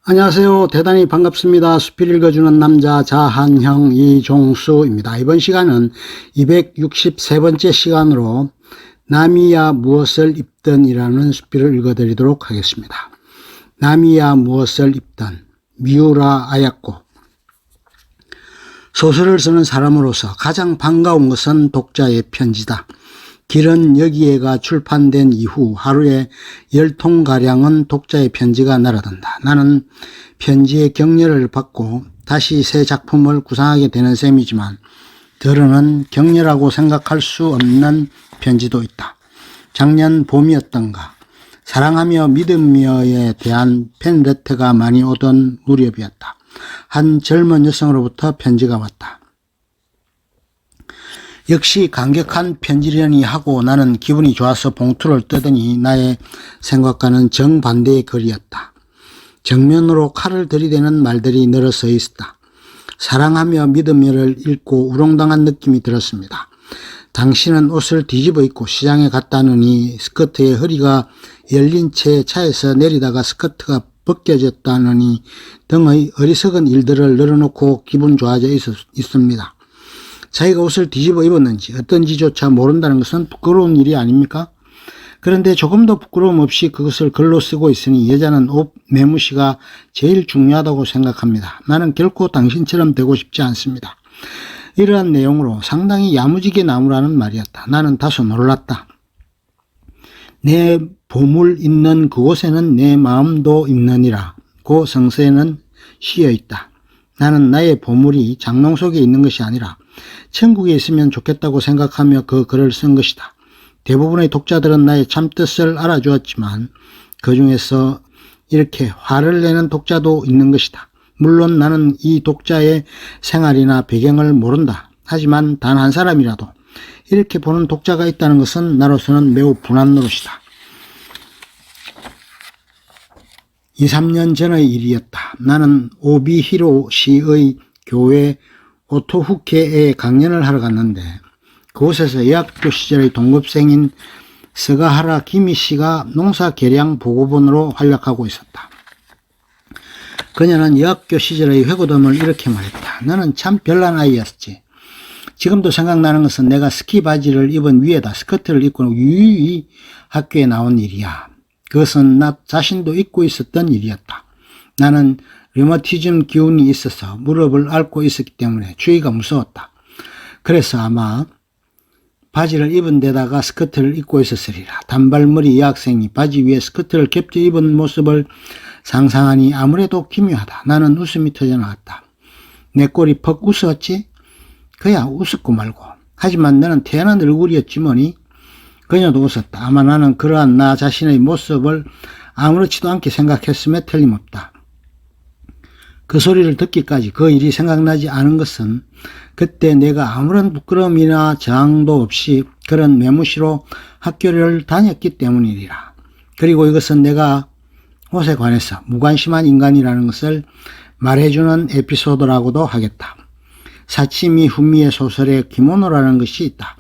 안녕하세요. 대단히 반갑습니다. 수필 읽어주는 남자 자한형 이종수입니다. 이번 시간은 263번째 시간으로 남이야 무엇을 입든 이라는 수필을 읽어드리도록 하겠습니다. 남이야 무엇을 입든 미우라 아야코. 소설을 쓰는 사람으로서 가장 반가운 것은 독자의 편지다. 길은 여기에가 출판된 이후 하루에 10통가량은 독자의 편지가 날아든다. 나는 편지의 격려를 받고 다시 새 작품을 구상하게 되는 셈이지만 때로는 격려라고 생각할 수 없는 편지도 있다. 작년 봄이었던가 사랑하며 믿으며에 대한 팬레터가 많이 오던 무렵이었다. 한 젊은 여성으로부터 편지가 왔다. 역시 감격한 편지려니 하고 나는 기분이 좋아서 봉투를 뜯으니 나의 생각과는 정반대의 글이었다. 정면으로 칼을 들이대는 말들이 늘어서 있었다. 사랑하며 믿으며를 읽고 우롱당한 느낌이 들었습니다. 당신은 옷을 뒤집어 입고 시장에 갔다느니 스커트의 허리가 열린 채 차에서 내리다가 스커트가 벗겨졌다느니 등의 어리석은 일들을 늘어놓고 기분 좋아져 있습니다. 자기가 옷을 뒤집어 입었는지 어떤지조차 모른다는 것은 부끄러운 일이 아닙니까? 그런데 조금도 부끄러움 없이 그것을 글로 쓰고 있으니 여자는 옷 매무시가 제일 중요하다고 생각합니다. 나는 결코 당신처럼 되고 싶지 않습니다. 이러한 내용으로 상당히 야무지게 나무라는 말이었다. 나는 다소 놀랐다. 내 보물 있는 그곳에는 내 마음도 있느니라고 성서에는 시여있다. 나는 나의 보물이 장롱 속에 있는 것이 아니라 천국에 있으면 좋겠다고 생각하며 그 글을 쓴 것이다. 대부분의 독자들은 나의 참뜻을 알아주었지만 그 중에서 이렇게 화를 내는 독자도 있는 것이다. 물론 나는 이 독자의 생활이나 배경을 모른다. 하지만 단 한 사람이라도 이렇게 보는 독자가 있다는 것은 나로서는 매우 분한 노릇이다. 2, 3년 전의 일이었다. 나는 오비히로시의 교회 오토후케에 강연을 하러 갔는데 그곳에서 여학교 시절의 동급생인 스가하라 기미 씨가 농사 개량 보고본으로 활약하고 있었다. 그녀는 여학교 시절의 회고담을 이렇게 말했다. 너는 참 별난 아이였지. 지금도 생각나는 것은 내가 스키 바지를 입은 위에다 스커트를 입고 유유히 학교에 나온 일이야. 그것은 나 자신도 잊고 있었던 일이었다. 나는 류마티즘 기운이 있어서 무릎을 앓고 있었기 때문에 주위가 무서웠다. 그래서 아마 바지를 입은 데다가 스커트를 입고 있었으리라. 단발머리 여학생이 바지 위에 스커트를 겹쳐 입은 모습을 상상하니 아무래도 기묘하다. 나는 웃음이 터져나왔다. 내 꼴이 퍽 웃었지? 그야 웃었고 말고. 하지만 너는 태어난 얼굴이었지 뭐니? 그녀도 웃었다. 아마 나는 그러한 나 자신의 모습을 아무렇지도 않게 생각했음에 틀림없다. 그 소리를 듣기까지 그 일이 생각나지 않은 것은 그때 내가 아무런 부끄러움이나 저항도 없이 그런 매무시로 학교를 다녔기 때문이리라. 그리고 이것은 내가 옷에 관해서 무관심한 인간이라는 것을 말해주는 에피소드라고도 하겠다. 사치미 후미의 소설에 기모노라는 것이 있다.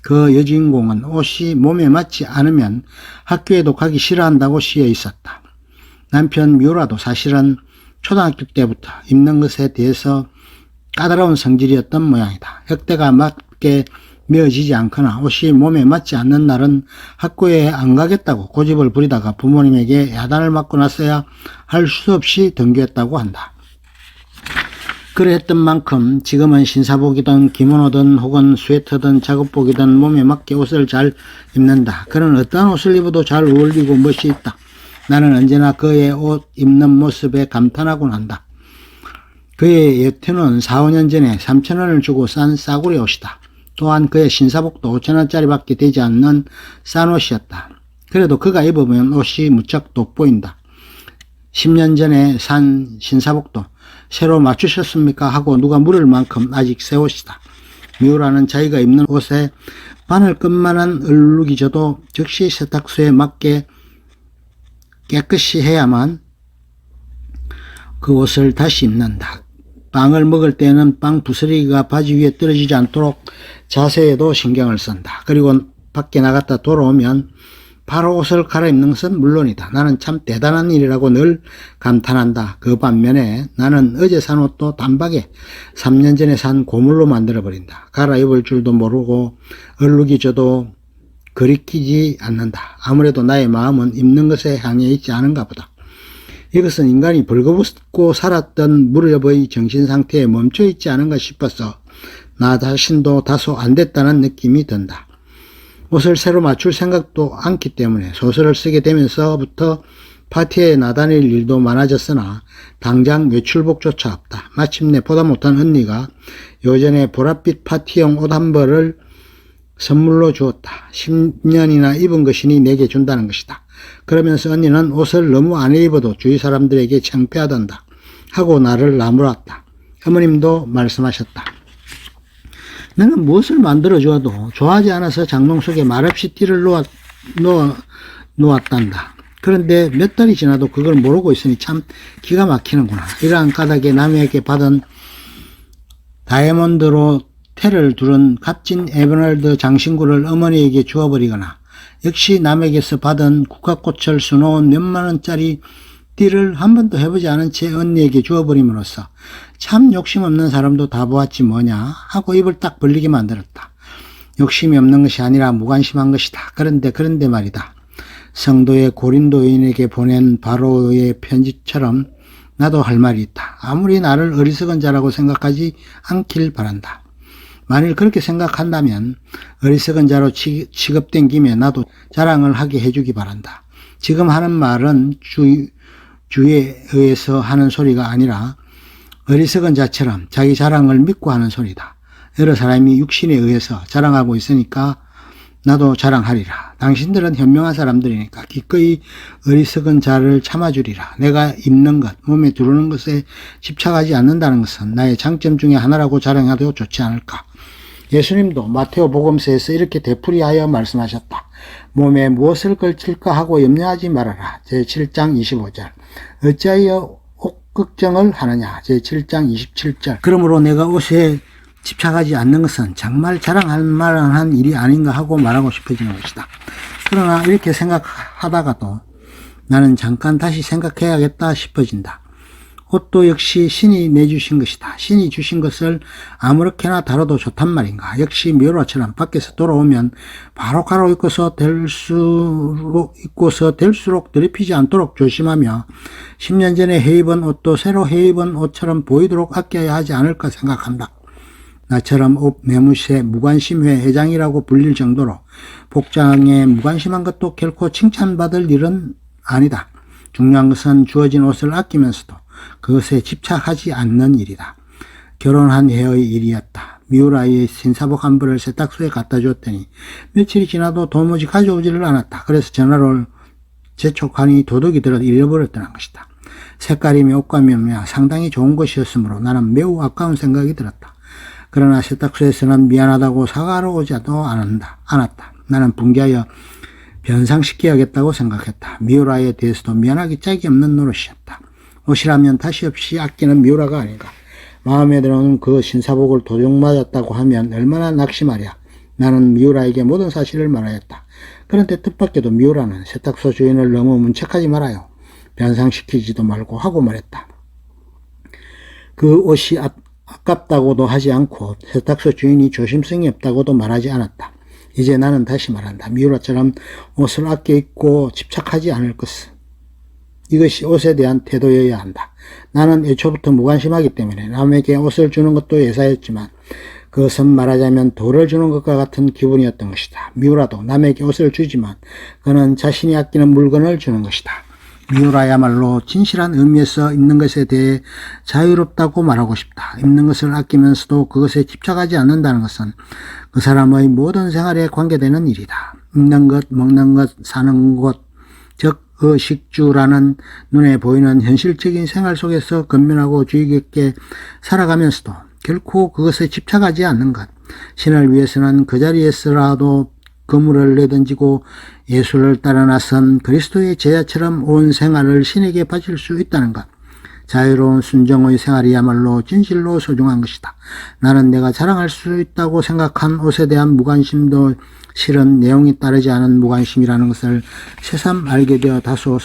그 여주인공은 옷이 몸에 맞지 않으면 학교에도 가기 싫어한다고 쓰여 있었다. 남편 미우라도 사실은 초등학교 때부터 입는 것에 대해서 까다로운 성질이었던 모양이다. 혁대가 맞게 메어지지 않거나 옷이 몸에 맞지 않는 날은 학교에 안 가겠다고 고집을 부리다가 부모님에게 야단을 맞고 나서야 할 수 없이 등교했다고 한다. 그랬던 만큼 지금은 신사복이든 기모노든 혹은 스웨터든 작업복이든 몸에 맞게 옷을 잘 입는다. 그는 어떤 옷을 입어도 잘 어울리고 멋이 있다. 나는 언제나 그의 옷 입는 모습에 감탄하곤 한다. 그의 여태는 4, 5년 전에 3,000원을 주고 산 싸구려 옷이다. 또한 그의 신사복도 5,000원짜리 밖에 되지 않는 싼 옷이었다. 그래도 그가 입으면 옷이 무척 돋보인다. 10년 전에 산 신사복도 새로 맞추셨습니까? 하고 누가 물을 만큼 아직 새 옷이다. 미우라는 자기가 입는 옷에 바늘끝만한 얼룩이 져도 즉시 세탁소에 맞게 깨끗이 해야만 그 옷을 다시 입는다. 빵을 먹을 때는 빵 부스러기가 바지 위에 떨어지지 않도록 자세에도 신경을 쓴다. 그리고 밖에 나갔다 돌아오면 바로 옷을 갈아입는 것은 물론이다. 나는 참 대단한 일이라고 늘 감탄한다. 그 반면에 나는 어제 산 옷도 단박에 3년 전에 산 고물로 만들어버린다. 갈아입을 줄도 모르고 얼룩이 져도 거리끼지 않는다. 아무래도 나의 마음은 입는 것에 향해 있지 않은가 보다. 이것은 인간이 벌거벗고 살았던 무렵의 정신상태에 멈춰있지 않은가 싶어서 나 자신도 다소 안 됐다는 느낌이 든다. 옷을 새로 맞출 생각도 않기 때문에 소설을 쓰게 되면서부터 파티에 나다닐 일도 많아졌으나 당장 외출복조차 없다. 마침내 보다 못한 언니가 요전에 보랏빛 파티용 옷 한 벌을 선물로 주었다. 10년이나 입은 것이니 내게 준다는 것이다. 그러면서 언니는 옷을 너무 안 입어도 주위 사람들에게 창피하단다 하고 나를 나무랐다. 어머님도 말씀하셨다. 너는 무엇을 만들어 주어도 좋아하지 않아서 장롱 속에 말없이 띠를 놓았단다. 그런데 몇 달이 지나도 그걸 모르고 있으니 참 기가 막히는구나. 이러한 까닭에 남에게 받은 다이아몬드로 테를 두른 값진 에메랄드 장신구를 어머니에게 주어버리거나 역시 남에게서 받은 국화꽃을 수놓은 몇만 원짜리 띠를 한 번도 해보지 않은 채 언니에게 주어버림으로써 참 욕심 없는 사람도 다 보았지 뭐냐 하고 입을 딱 벌리게 만들었다. 욕심이 없는 것이 아니라 무관심한 것이다. 그런데 말이다. 성도의 고린도인에게 보낸 바로의 편지처럼 나도 할 말이 있다. 아무리 나를 어리석은 자라고 생각하지 않길 바란다. 만일 그렇게 생각한다면 어리석은 자로 취급된 김에 나도 자랑을 하게 해주기 바란다. 지금 하는 말은 주에 의해서 하는 소리가 아니라 어리석은 자처럼 자기 자랑을 믿고 하는 소리다. 여러 사람이 육신에 의해서 자랑하고 있으니까 나도 자랑하리라. 당신들은 현명한 사람들이니까 기꺼이 어리석은 자를 참아주리라. 내가 입는 것, 몸에 두르는 것에 집착하지 않는다는 것은 나의 장점 중에 하나라고 자랑해도 좋지 않을까. 예수님도 마테오 복음서에서 이렇게 되풀이하여 말씀하셨다. 몸에 무엇을 걸칠까 하고 염려하지 말아라. 제7장 25절. 어찌하여 옷걱정을 하느냐. 제7장 27절. 그러므로 내가 옷에 집착하지 않는 것은 정말 자랑할 만한 일이 아닌가 하고 말하고 싶어지는 것이다. 그러나 이렇게 생각하다가도 나는 잠깐 다시 생각해야겠다 싶어진다. 옷도 역시 신이 내주신 것이다. 신이 주신 것을 아무렇게나 다뤄도 좋단 말인가. 역시 미우라처럼 밖에서 돌아오면 바로 갈아입고서 될수록 더럽히지 않도록 조심하며 10년 전에 해입은 옷도 새로 해입은 옷처럼 보이도록 아껴야 하지 않을까 생각한다. 나처럼 옷 매무새 무관심회 회장이라고 불릴 정도로 복장에 무관심한 것도 결코 칭찬받을 일은 아니다. 중요한 것은 주어진 옷을 아끼면서도 그것에 집착하지 않는 일이다. 결혼한 해의 일이었다. 미우라의 신사복 한 벌을 세탁소에 갖다 주었더니 며칠이 지나도 도무지 가져오지를 않았다. 그래서 전화를 재촉하니 도둑이 들어 잃어버렸다는 것이다. 색깔이며 옷감이며 상당히 좋은 것이었으므로 나는 매우 아까운 생각이 들었다. 그러나 세탁소에서는 미안하다고 사과하러 오지도 않았다. 나는 분개하여 변상시켜야겠다고 생각했다. 미우라에 대해서도 미안하기 짝이 없는 노릇이었다. 옷이라면 다시 없이 아끼는 미우라가 아닌가. 마음에 드는 그 신사복을 도둑 맞았다고 하면 얼마나 낙심하랴. 나는 미우라에게 모든 사실을 말하였다. 그런데 뜻밖에도 미우라는 세탁소 주인을 너무 문책하지 말아요. 변상시키지도 말고 하고 말했다. 그 옷이 아깝다고도 하지 않고 세탁소 주인이 조심성이 없다고도 말하지 않았다. 이제 나는 다시 말한다. 미우라처럼 옷을 아껴 입고 집착하지 않을 것을. 이것이 옷에 대한 태도여야 한다. 나는 애초부터 무관심하기 때문에 남에게 옷을 주는 것도 예사였지만 그것은 말하자면 돌을 주는 것과 같은 기분이었던 것이다. 미우라도 남에게 옷을 주지만 그는 자신이 아끼는 물건을 주는 것이다. 미우라야말로 진실한 의미에서 입는 것에 대해 자유롭다고 말하고 싶다. 입는 것을 아끼면서도 그것에 집착하지 않는다는 것은 그 사람의 모든 생활에 관계되는 일이다. 입는 것, 먹는 것, 사는 것, 즉 의식주라는 눈에 보이는 현실적인 생활 속에서 건면하고 주의 깊게 살아가면서도 결코 그것에 집착하지 않는 것. 신을 위해서는 그 자리에서라도 그물을 내던지고 예수를 따라 나선 그리스도의 제자처럼 온 생활을 신에게 바칠 수 있다는 것. 자유로운 순정의 생활이야말로 진실로 소중한 것이다. 나는 내가 자랑할 수 있다고 생각한 옷에 대한 무관심도 실은 내용이 따르지 않은 무관심이라는 것을 새삼 알게 되어 다소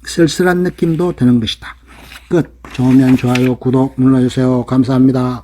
쓸쓸한 느낌도 드는 것이다. 끝. 좋으면 좋아요, 구독 눌러주세요. 감사합니다.